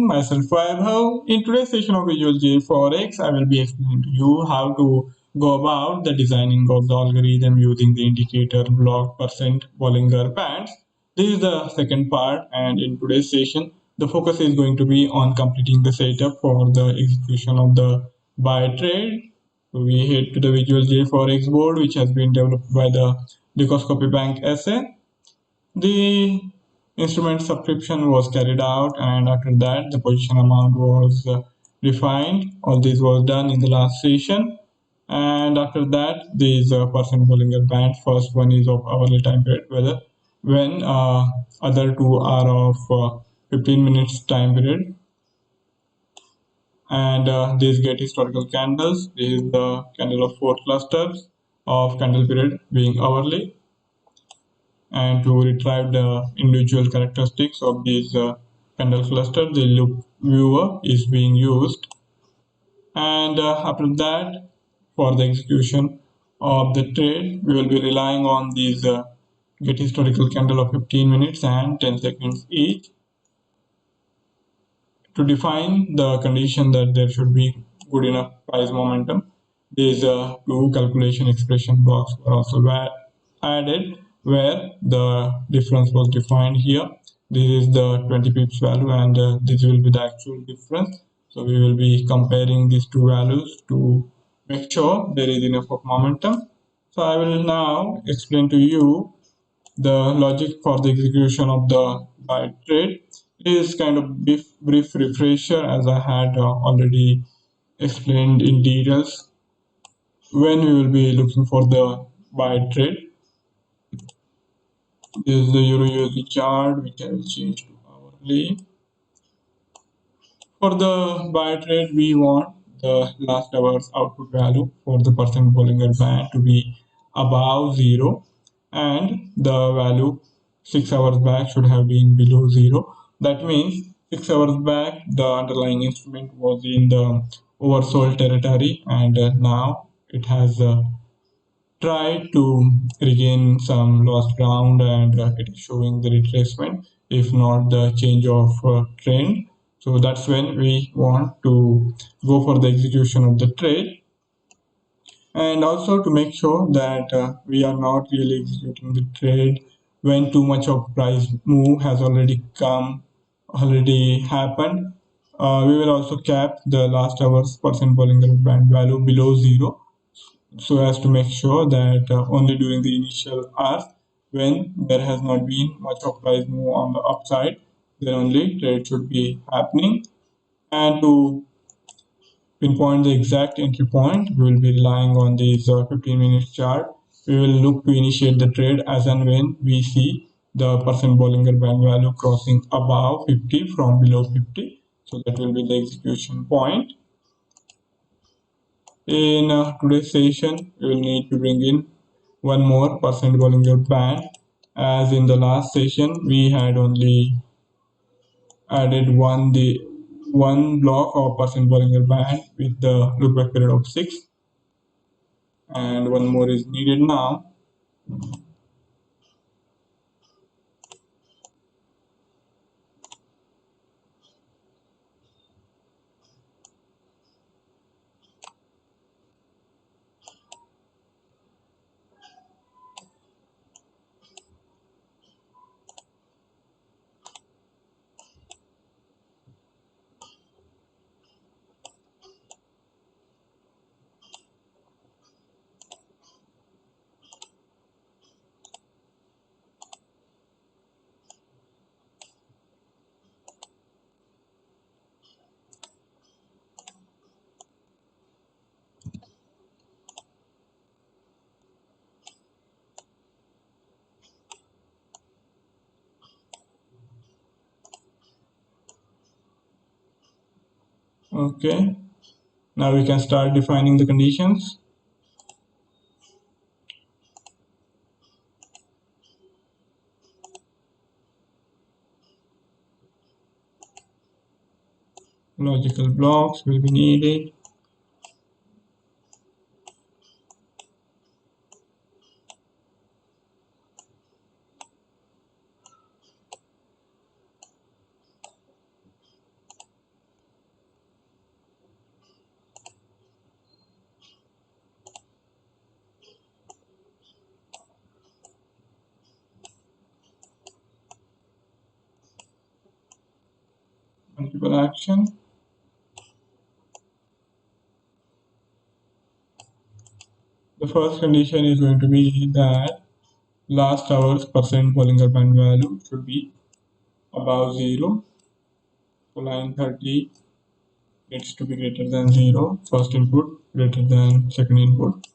myself Vaibhav. In today's session of Visual JForex, I will be explaining to you how to go about the designing of the algorithm using the indicator block percent Bollinger bands. This is the second part, and in today's session, the focus is going to be on completing the setup for the execution of the buy trade. So we head to the Visual JForex board, which has been developed by the Dukascopy Bank SA. The instrument subscription was carried out, and after that the position amount was defined. All this was done in the last session, and after that these percent Bollinger band. First one is of hourly time period, whether when other two are of 15 minutes time period, and these get historical candles. This is the candle of 4 clusters of candle period being hourly, and to retrieve the individual characteristics of these candle cluster, the loop viewer is being used. And after that, for the execution of the trade, we will be relying on these get historical candle of 15 minutes and 10 seconds each to define the condition that there should be good enough price momentum. These two calculation expression blocks were also added, where the difference was defined here. This is the 20 pips value, and this will be the actual difference. So we will be comparing these two values to make sure there is enough of momentum. So I will now explain to you the logic for the execution of the buy trade. It is kind of brief refresher, as I had already explained in details when we will be looking for the buy trade. This is the Euro USD chart, which I will change to hourly. For the buy trade, we want the last hour's output value for the percent Bollinger band to be above 0, and the value 6 hours back should have been below 0. That means 6 hours back the underlying instrument was in the oversold territory, and now it has tried to regain some lost ground, and it is showing the retracement, if not the change of trend. So that's when we want to go for the execution of the trade, and also to make sure that we are not really executing the trade when too much of price move has already happened. We will also cap the last hour's percent Bollinger band value below 0, so as to make sure that only during the initial hours, when there has not been much of price move on the upside, then only trade should be happening. And to pinpoint the exact entry point, we will be relying on this 15 minutes chart. We will look to initiate the trade as and when we see the percent Bollinger band value crossing above 50 from below 50. So that will be the execution point. In today's session, we will need to bring in one more percent Bollinger band, as in the last session we had only added one block of percent Bollinger band with the loopback period of 6, and one more is needed now. Okay, now we can start defining the conditions. Logical blocks will be needed. multiple action. The first condition is going to be that last hour's percent Bollinger Band value should be above 0. So line 30 needs to be greater than 0. First input greater than second input.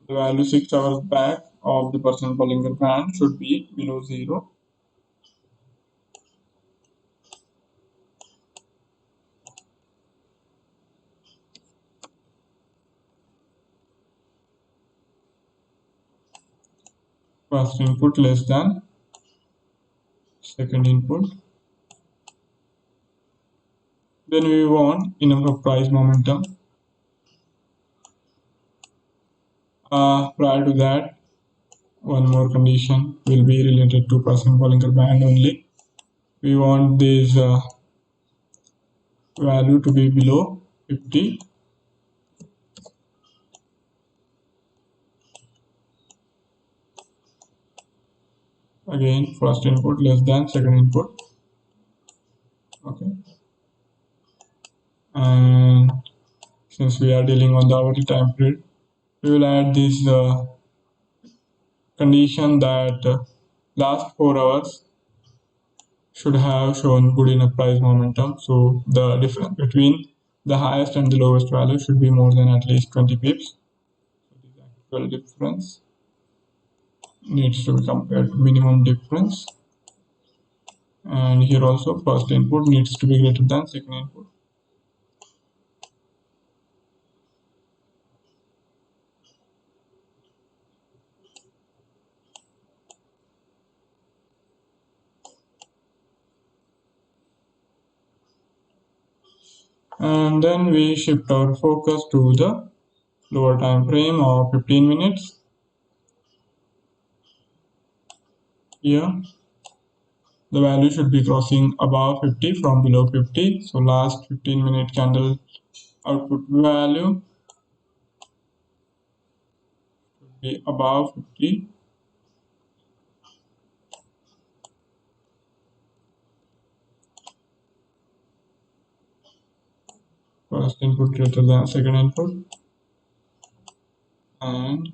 The value 6 hours back of the percent Bollinger Band should be below 0. First input less than second input. Then we want enough of price momentum. Prior to that, one more condition will be related to percent Bollinger Band only. We want this value to be below 50. Again, first input less than second input. Okay. And since we are dealing on the hourly time period, we will add this condition that last 4 hours should have shown good enough price momentum. So the difference between the highest and the lowest value should be more than at least 20 pips. So the actual difference needs to be compared to minimum difference. And here also first input needs to be greater than second input. And then we shift our focus to the lower time frame of 15 minutes. Here the value should be crossing above 50 from below 50. So last 15-minute candle output value should be above 50. First input greater than second input, and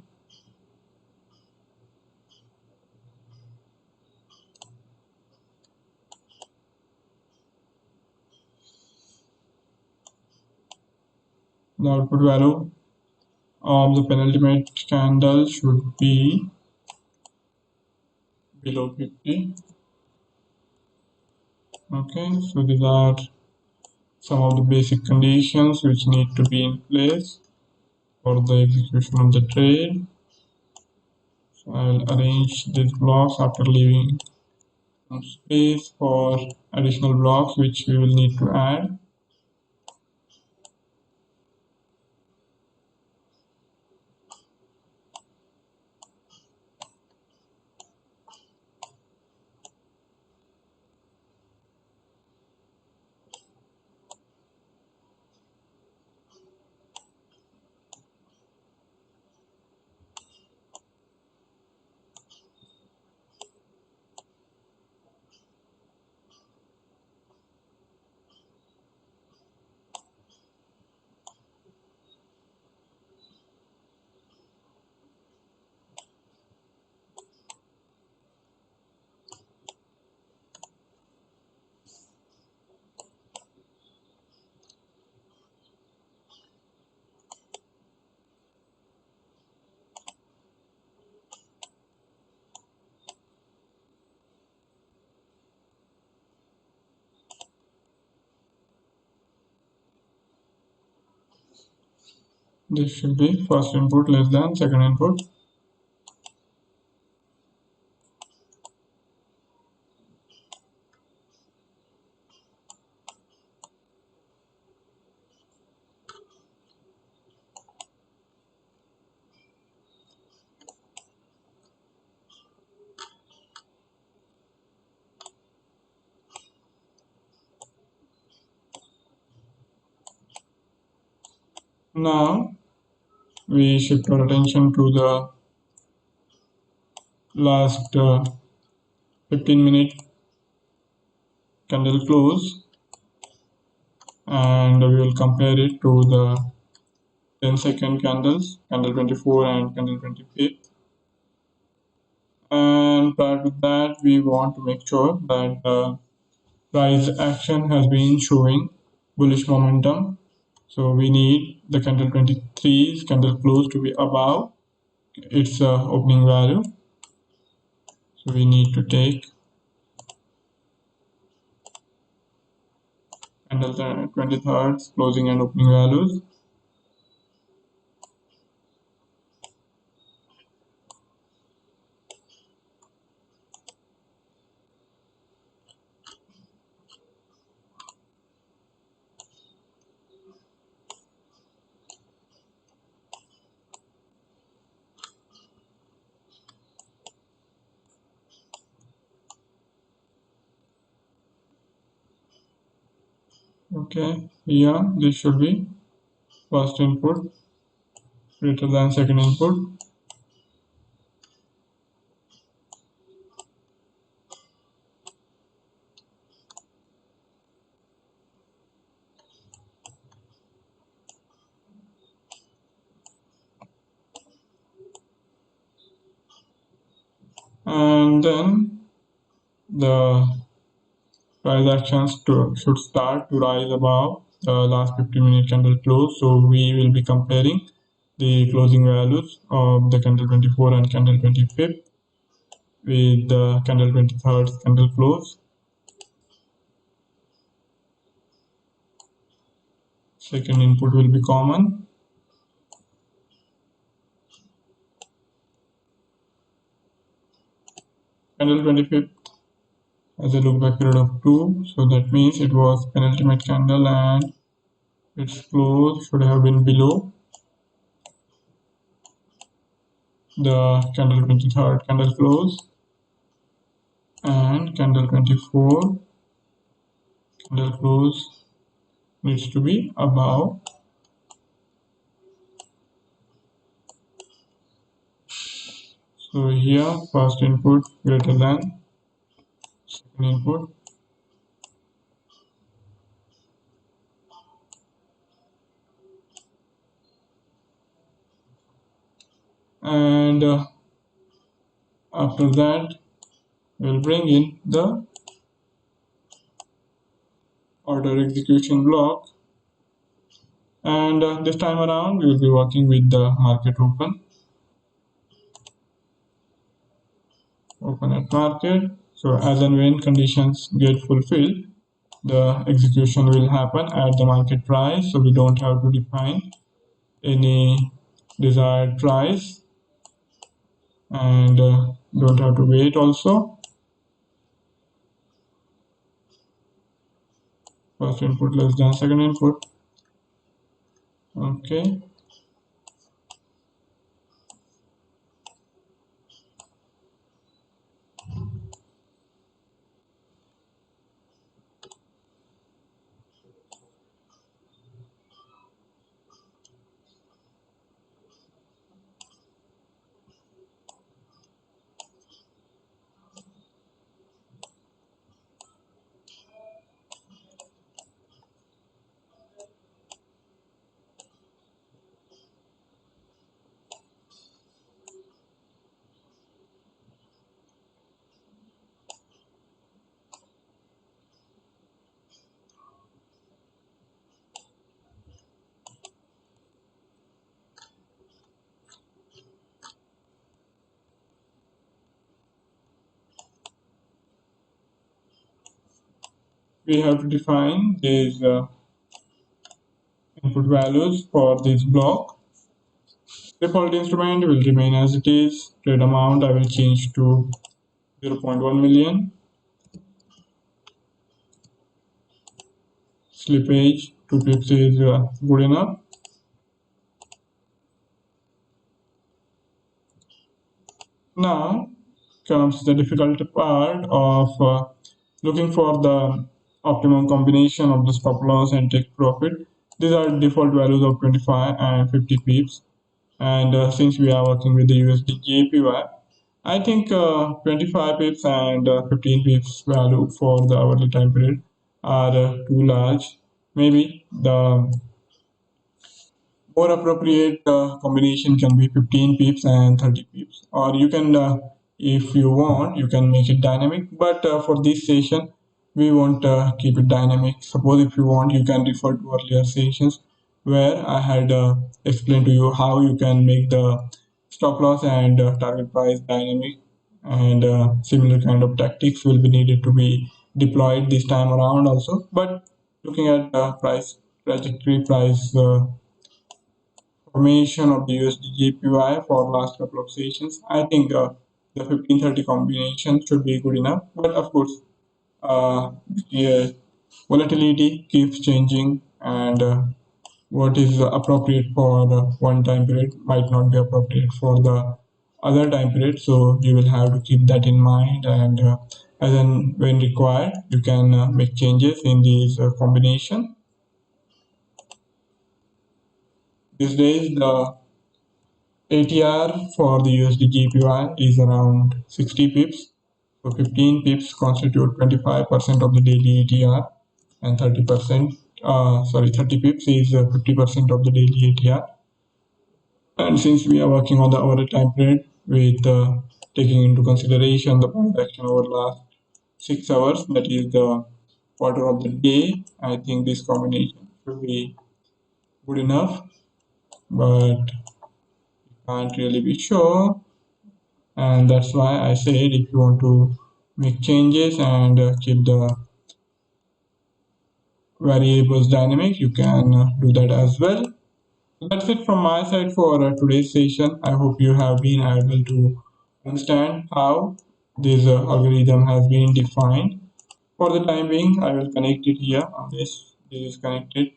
the output value of the penultimate candle should be below 50. Okay, so these are some of the basic conditions which need to be in place for the execution of the trade. So I'll arrange these blocks after leaving some space for additional blocks which we will need to add. This should be first input less than second input. Now we shift our attention to the last 15-minute candle close, and we will compare it to the 10-second candles, candle 24 and candle 25. And prior to that, we want to make sure that the price action has been showing bullish momentum. So we need the candle 23's candle close to be above its opening value. So we need to take candle 23's closing and opening values. Okay, yeah, this should be first input greater than second input. And then the price actions should start to rise above the last 15-minute candle close. So we will be comparing the closing values of the candle 24 and candle 25th with the candle 23rd candle close. Second input will be common. Candle 25th has a look back period of 2, so that means it was penultimate candle and its close should have been below the candle 23rd candle close, and candle 24 candle close needs to be above. So here first input greater than second input, and after that we'll bring in the order execution block, and this time around we will be working with the market open at market. So as and when conditions get fulfilled, the execution will happen at the market price, so we don't have to define any desired price, and don't have to wait also. First input less than second input. Okay, we have to define these input values for this block. Default instrument will remain as it is. Trade amount I will change to 0.1 million. Slippage 2 pips is good enough. Now comes the difficult part of looking for the optimum combination of the stop loss and take profit. These are default values of 25 and 50 pips. And since we are working with the USD JPY, I think 25 pips and 15 pips value for the hourly time period are too large. Maybe the more appropriate combination can be 15 pips and 30 pips, or you can, if you want, you can make it dynamic. But for this session, we won't keep it dynamic. Suppose if you want, you can refer to earlier sessions where I had explained to you how you can make the stop loss and target price dynamic, and similar kind of tactics will be needed to be deployed this time around also. But looking at price trajectory, price formation of the USD JPY for last couple of sessions, I think the 1530 combination should be good enough. But of course, yeah, volatility keeps changing, and what is appropriate for one time period might not be appropriate for the other time period. So you will have to keep that in mind, and as and when required, you can make changes in these combination. These days, the ATR for the USD GPY is around 60 pips. So 15 pips constitute 25% of the daily ATR, and 30 pips is 50% of the daily ATR. And since we are working on the hourly time period with taking into consideration the price action over last 6 hours, that is the quarter of the day, I think this combination should be good enough, but can't really be sure. And that's why I said if you want to make changes and keep the variables dynamic, you can do that as well. So that's it from my side for today's session. I hope you have been able to understand how this algorithm has been defined. For the time being, I will connect it here on this. This is connected.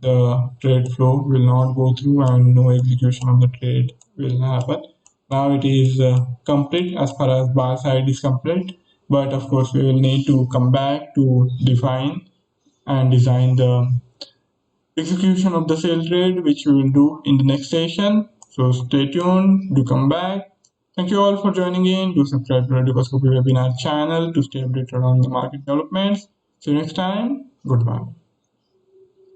The trade flow will not go through and no execution of the trade will happen. Now it is complete as far as buy side is complete, but of course we will need to come back to define and design the execution of the sale trade, which we will do in the next session. So stay tuned, do come back. Thank you all for joining in. Do subscribe to our Dukascopy webinar channel to stay updated on the market developments. See you next time. Goodbye.